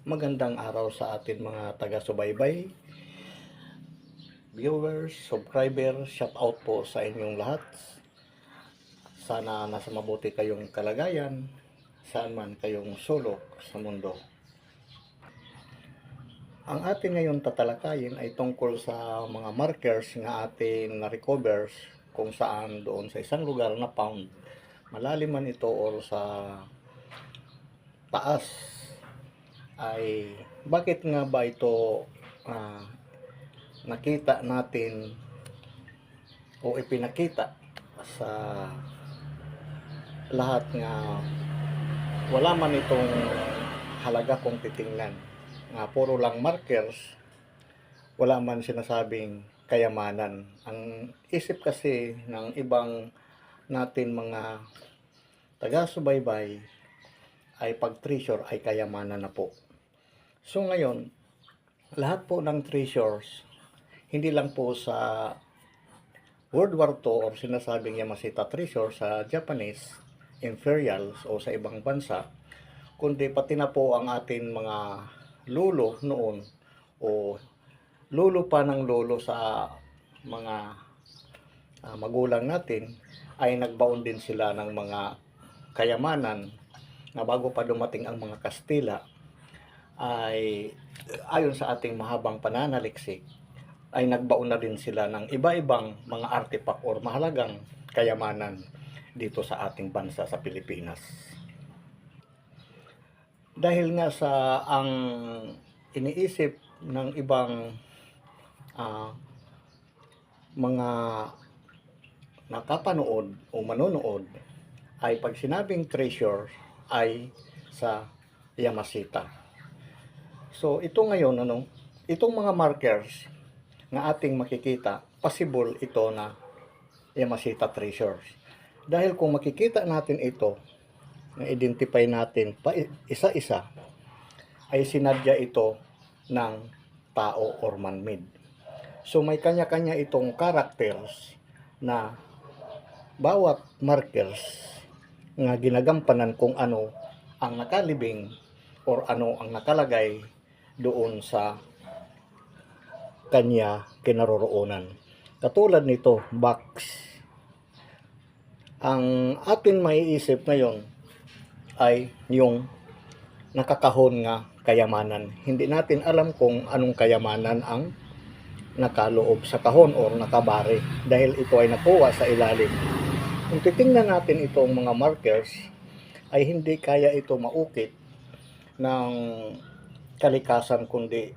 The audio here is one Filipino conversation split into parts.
Magandang araw sa atin mga taga-subaybay, viewers, subscribers, shout out po sa inyong lahat. Sana nasa mabuti kayong kalagayan, saan man kayong sulok sa mundo. Ang atin ngayon tatalakayin ay tungkol sa mga markers nga atin na-recover kung saan doon sa isang lugar na found, malalim man ito or sa taas, ay bakit nga ba ito nakita natin o ipinakita sa lahat nga wala man itong halaga kung titingnan, nga puro lang markers, wala man sinasabing kayamanan. Ang isip kasi ng ibang natin mga taga-subaybay ay pag treasure ay kayamanan na po. So ngayon, lahat po ng treasures, hindi lang po sa World War II or sinasabing Yamashita treasure sa Japanese Imperials o sa ibang bansa, kundi pati na po ang atin mga lolo noon o lolo pa ng lolo sa mga magulang natin, ay nagbaon din sila ng mga kayamanan na bago pa dumating ang mga Kastila, ay ayon sa ating mahabang pananaliksik, ay nagbaon na din sila ng iba-ibang mga artifact or mahalagang kayamanan dito sa ating bansa sa Pilipinas. Dahil nga sa ang iniisip ng ibang mga nakapanood o manonood, ay pag sinabing treasure ay sa Yamashita. So ito ngayon, itong mga markers na ating makikita, possible ito na Yamashita treasures. Dahil kung makikita natin ito, na-identify natin pa isa-isa, ay sinadya ito ng tao or man-made. So may kanya-kanya itong characters na bawat markers nga ginagampanan kung ano ang nakalibing or ano ang nakalagay doon sa kanya kinaroroonan. Katulad nito, box. Ang atin maiisip ngayon ay yung nakakahon nga kayamanan. Hindi natin alam kung anong kayamanan ang nakaloob sa kahon or nakabari dahil ito ay nakuha sa ilalim. Kung titingnan natin itong mga markers, ay hindi kaya ito maukit ng kalikasan, kundi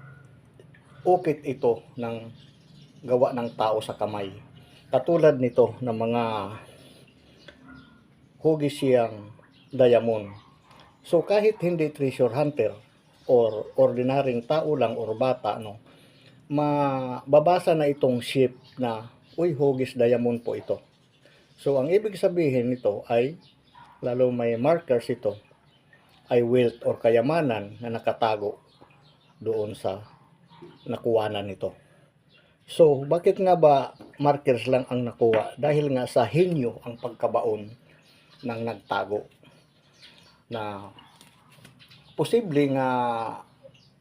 ukit ito ng gawa ng tao sa kamay. Katulad nito ng mga hugis siyang diamond. So kahit hindi treasure hunter or ordinaryong tao lang or bata, mababasa na itong shape na, uy, hugis diamond po ito. So ang ibig sabihin nito ay, lalo may markers ito, ay wealth or kayamanan na nakatago doon sa nakuwanan nito. So bakit nga ba markers lang ang nakuha? Dahil nga sa henyo ang pagkabaon ng nagtago, na posible nga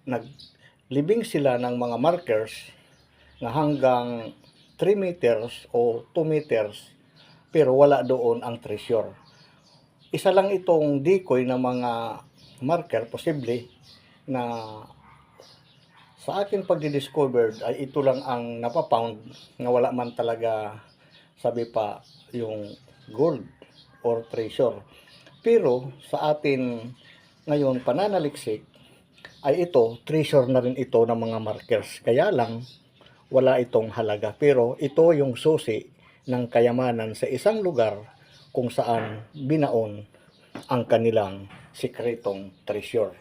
naglibing sila ng mga markers na hanggang 3 meters o 2 meters, pero wala doon ang treasure. Isa lang itong decoy na mga marker, posible na sa akin pagdi-discovered ay ito lang ang napapound na wala man talaga, sabi pa, yung gold or treasure. Pero sa atin ngayon pananaliksik, ay ito, treasure na rin ito ng mga markers. Kaya lang, wala itong halaga. Pero ito yung susi ng kayamanan sa isang lugar kung saan binaon ang kanilang sikretong treasure.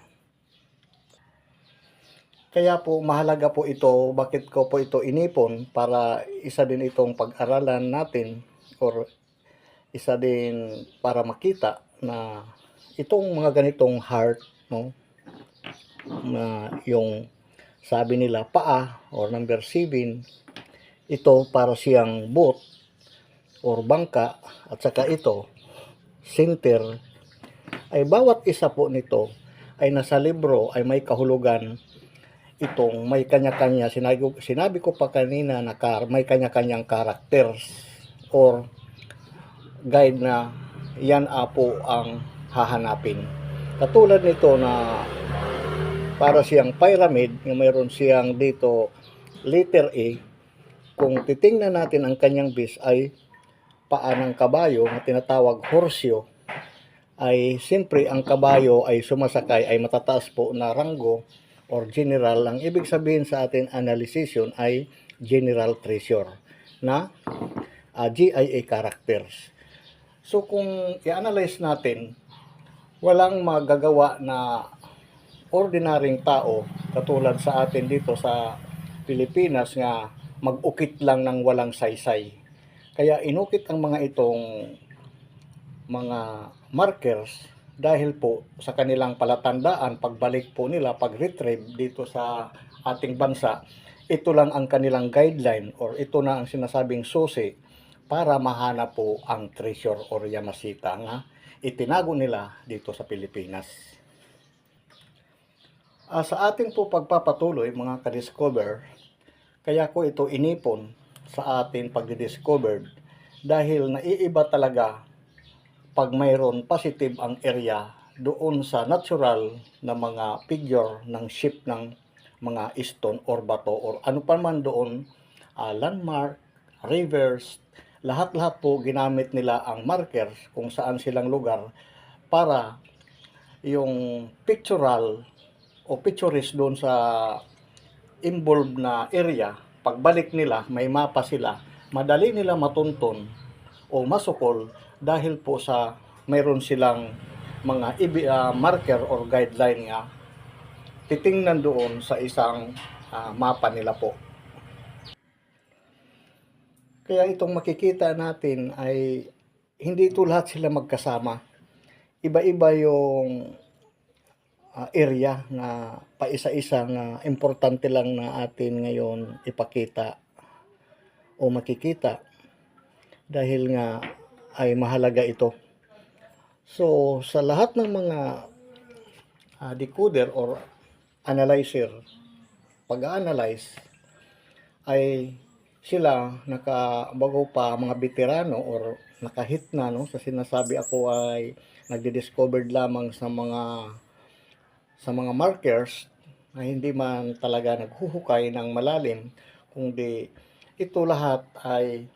Kaya po mahalaga po ito, bakit ko po ito inipon, para isa din itong pag-aralan natin or isa din para makita na itong mga ganitong heart, na yung sabi nila paa or number 7, ito para siyang boat or bangka, at saka ito center, ay bawat isa po nito ay nasa libro ay may kahulugan itong may kanya-kanya. Sinabi ko pa kanina na may kanya-kanyang characters or guide na yan po ang hahanapin. Katulad nito na para siyang pyramid, na mayroon siyang dito letter A. Kung titingnan natin ang kanyang base ay paa ng kabayo na tinatawag horseo, ay siyempre ang kabayo ay sumasakay ay matataas po na ranggo or general. Ang ibig sabihin sa atin analysis ay general treasure na GIA characters. So kung i-analyze natin, walang magagawa na ordinaryong tao katulad sa atin dito sa Pilipinas nga mag-ukit lang ng walang saysay. Kaya inukit ang mga itong mga markers dahil po sa kanilang palatandaan, pagbalik po nila, pag-retrieve dito sa ating bansa, ito lang ang kanilang guideline or ito na ang sinasabing susi para mahanap po ang treasure or Yamashita nga itinago nila dito sa Pilipinas. Sa ating po pagpapatuloy mga ka-discover, kaya ko ito inipon sa ating pagdi-discover dahil naiiba talaga pag mayroon positive ang area doon sa natural na mga figure ng shape ng mga stone or bato or ano pa man doon, landmark, rivers, lahat-lahat po ginamit nila ang markers kung saan silang lugar para yung pictorial o pictures doon sa involved na area, pagbalik nila, may mapa sila, madali nila matunton o masukol dahil po sa mayroon silang mga marker or guideline nga titingnan doon sa isang mapa nila po. Kaya itong makikita natin ay hindi ito lahat sila magkasama. Iba-iba yung area na paisa-isa nga importante lang na atin ngayon ipakita o makikita dahil nga ay mahalaga ito. So sa lahat ng mga decoder or analyzer, pag-analyze ay sila nakabago pa mga veterano or nakahit na no, sa sinasabi ako ay nagdi-discovered lamang sa mga markers na hindi man talaga naghuhukay ng malalim, kundi ito lahat ay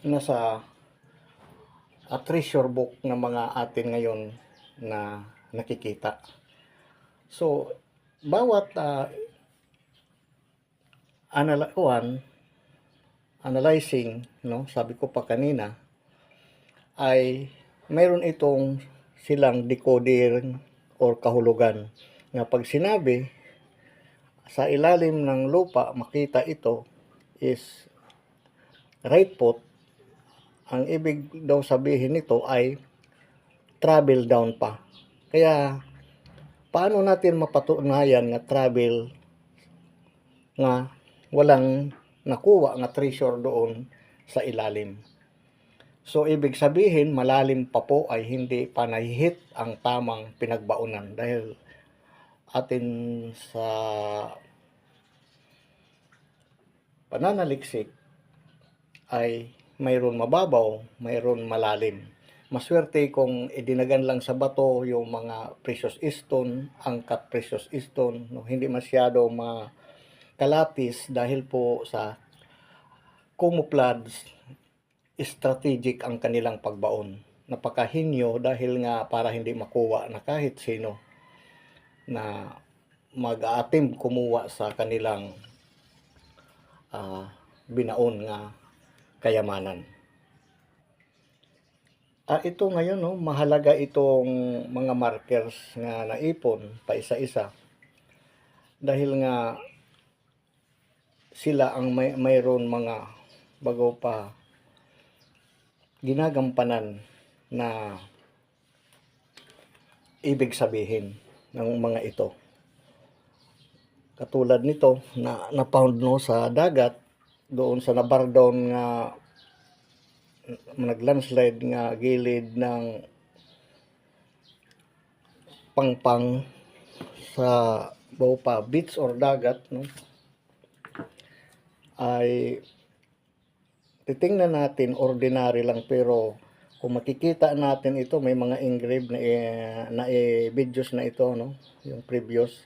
nasa treasure book ng mga atin ngayon na nakikita. So bawat analyzing, no, sabi ko pa kanina, ay mayroon itong silang decoding or kahulugan na pag sinabi sa ilalim ng lupa makita ito is right foot, ang ibig daw sabihin nito ay travel down pa. Kaya paano natin mapatunayan na travel nga walang nakuha nga treasure doon sa ilalim? So, ibig sabihin, malalim pa po ay hindi pa nahihit ang tamang pinagbaunan dahil atin sa pananaliksik ay mayroon mababaw, mayroon malalim. Maswerte kung idinagan lang sa bato yung mga precious stone, angkat precious stone, no, hindi masyado makalapis dahil po sa camouflage strategic ang kanilang pagbaon. Napakahinyo dahil nga para hindi makuha na kahit sino na mag-aatim kumuha sa kanilang binaon nga kayamanan. Ito ngayon, no, mahalaga itong mga markers nga naipon pa isa-isa dahil nga sila ang mayroon mga bago pa ginagampanan na ibig sabihin ng mga ito. Katulad nito na na-found no sa dagat doon sa nabar down nga naglandslide nga gilid ng pangpang sa Baupa Beach or dagat, no, ay titingnan natin ordinary lang, pero kung makikita natin ito, may mga engraved na videos na ito, no, yung previous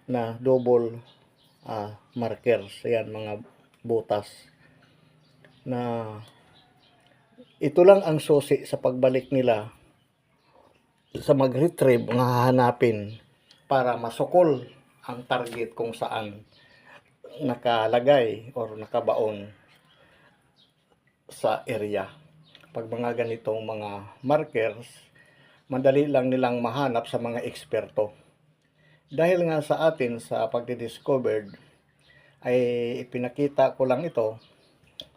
na double markers, ayan, mga butas na ito lang ang susi sa pagbalik nila sa mag-retrieve ng hahanapin para masukol ang target kung saan nakalagay or nakabaon sa area. Pag mga ganitong mga markers, madali lang nilang mahanap sa mga eksperto. Dahil nga sa atin sa pagdi-discovered ay ipinakita ko lang ito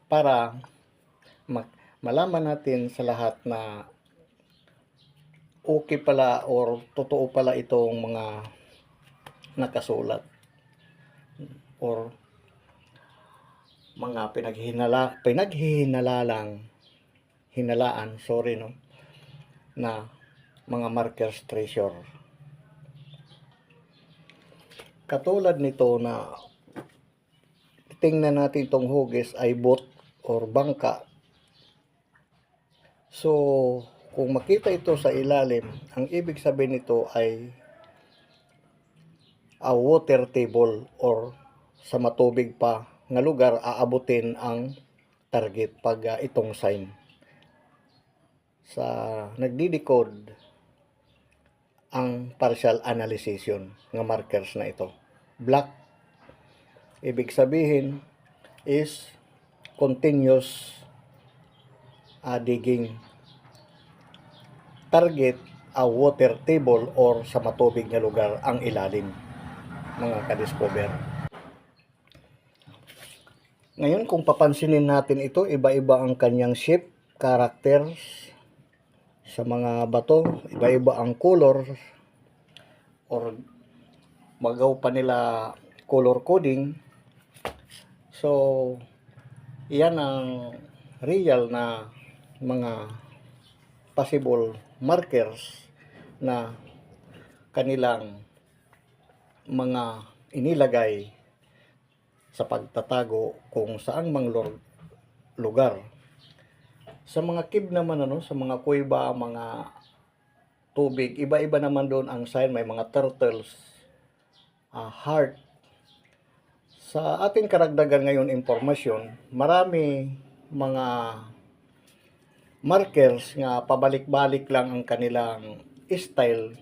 para malaman natin sa lahat na okay pala or totoo pala itong mga nakasulat or mga hinalaan, sorry, no, na mga markers treasure. Katulad nito na tingnan natin itong hugis ay boat or bangka. So, kung makita ito sa ilalim, ang ibig sabihin nito ay a water table or sa matubig pa nga lugar aabutin ang target pag itong sign. Sa nagdi-decode ang partial analysis nga markers na ito. Black, ibig sabihin is continuous digging. Target, a water table or sa matubig na lugar ang ilalim, mga ka-discover. Ngayon, kung papansinin natin ito, iba-iba ang kanyang shape, characters sa mga bato, iba-iba ang color or magaw pa nila color coding. So, iyan ang real na mga possible markers na kanilang mga inilagay sa pagtatago kung saan mang lugar. Sa mga cave naman, sa mga kuweba, mga tubig, iba-iba naman doon ang sign. May mga turtles, heart. Sa ating karagdagan ngayon impormasyon, marami mga markers nga pabalik-balik lang ang kanilang style.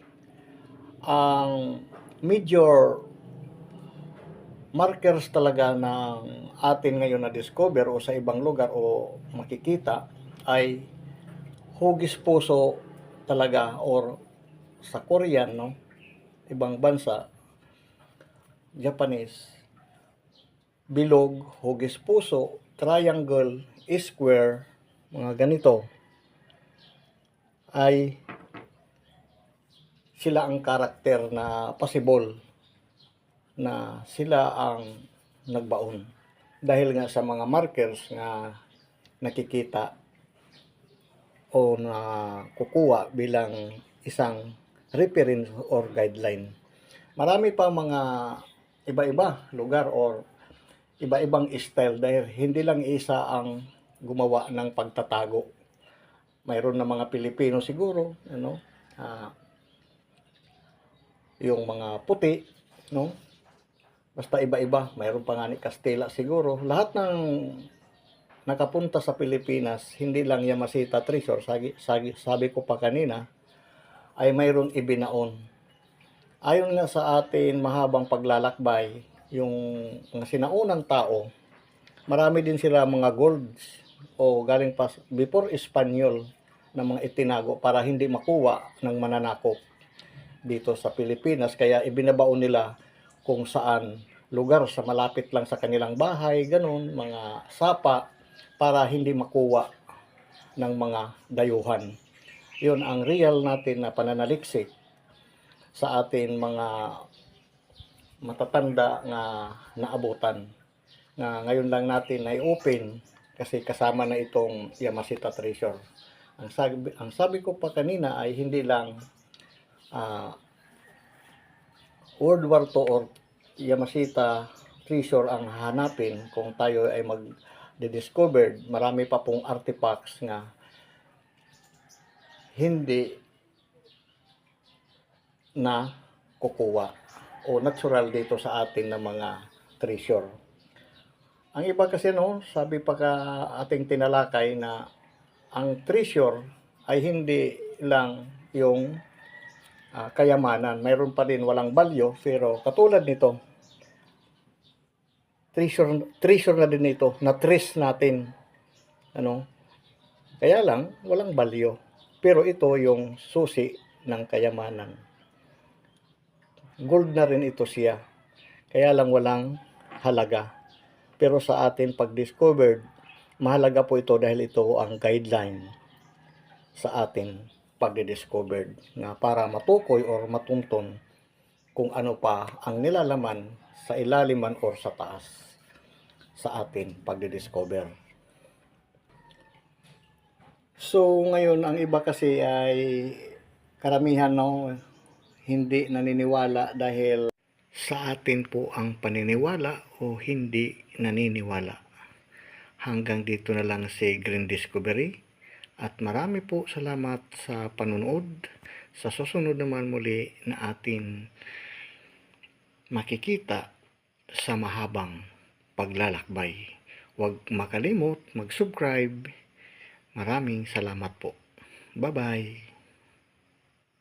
Ang major markers talaga ng atin ngayon na discover o sa ibang lugar o makikita ay hugis puso talaga, or sa Korean, no, ibang bansa, Japanese, bilog, hugis puso, triangle, square, mga ganito ay sila ang karakter na possible na sila ang nagbaon dahil nga sa mga markers nga nakikita o na kukuha bilang isang reference or guideline. Marami pa mga iba-iba lugar or iba-ibang style dahil hindi lang isa ang gumawa ng pagtatago. Mayroon na mga Pilipino siguro, yung mga puti, no? Basta iba-iba, mayroon pa nga ni Castilla siguro. Lahat ng nakapunta sa Pilipinas, hindi lang Yamashita Treasure, sabi ko pa kanina, ay mayroon ibinaon. Ayon nga sa atin mahabang paglalakbay, yung mga sinaunang tao, marami din sila mga golds o galing pa before Espanyol na mga itinago para hindi makuha ng mananakop dito sa Pilipinas. Kaya ibinabaon nila kung saan lugar sa malapit lang sa kanilang bahay, ganun, mga sapa, para hindi makuha ng mga dayuhan. Yun ang real natin na pananaliksik sa atin mga matatanda nga naabutan. Na ngayon lang natin na-open kasi kasama na itong Yamashita Treasure. Ang sabi ko pa kanina ay hindi lang World War II or Yamashita treasure ang hahanapin kung tayo ay mag-discovered, marami pa pong artifacts nga hindi na kukuha o natural dito sa atin na mga treasure. Ang iba kasi sabi pa ka ating tinalakay na ang treasure ay hindi lang yung kayamanan. Mayroon pa din walang value, pero katulad nito, treasure na din ito, na-trace natin. Kaya lang, walang value. Pero ito yung susi ng kayamanan. Gold na rin ito siya. Kaya lang walang halaga. Pero sa atin pag-discovered, mahalaga po ito dahil ito ang guideline sa atin pag-discovered na para matukoy or matuntun kung ano pa ang nilalaman sa ilaliman or sa taas sa atin pag-discover. So ngayon ang iba kasi ay karamihan hindi naniniwala dahil sa atin po ang paniniwala o hindi naniniwala. Hanggang dito na lang si Green Discovery at marami po salamat sa panunood. Sa susunod naman muli na atin makikita sa mahabang paglalakbay. Huwag makalimot mag-subscribe. Maraming salamat po. Bye-bye.